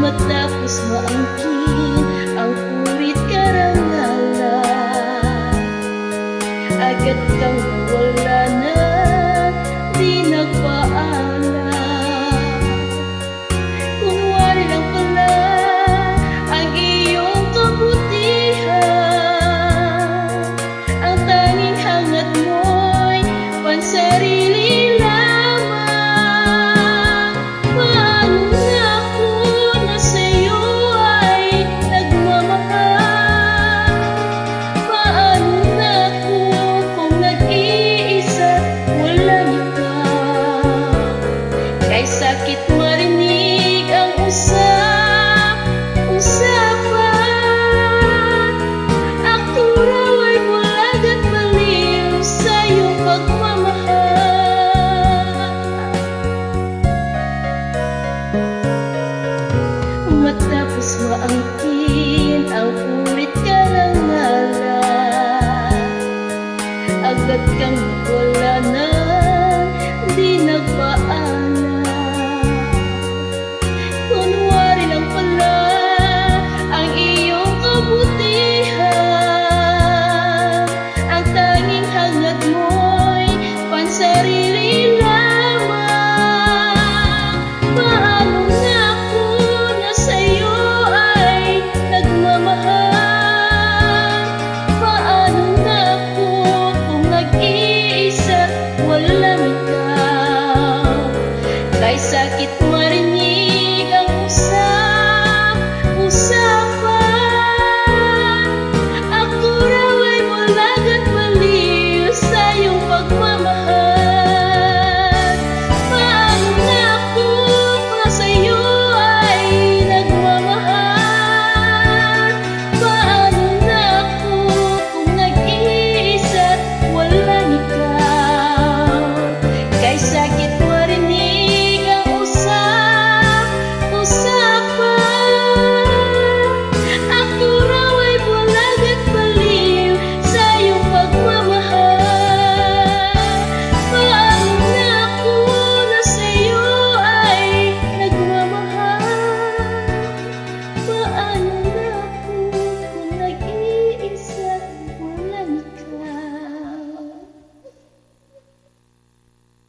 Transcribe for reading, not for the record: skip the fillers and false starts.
Matapos maangkin ang purit karangalan, agad kang nawala na, di nagpaalam. Kung wala lang pala ang iyong kabutihan, ang tanging hangat mo'y pansarili lamang. Paano na kung na sa'yo ay nagmamahal? Paano na kung nag-iisa wala niya ka? Kay sakit marinig ang usapan, ako raw ay bulag at baliw sa iyong pagmamahal. Matapos maangkin ang purit karangalan, agad kang nawala na, di nagpaalam.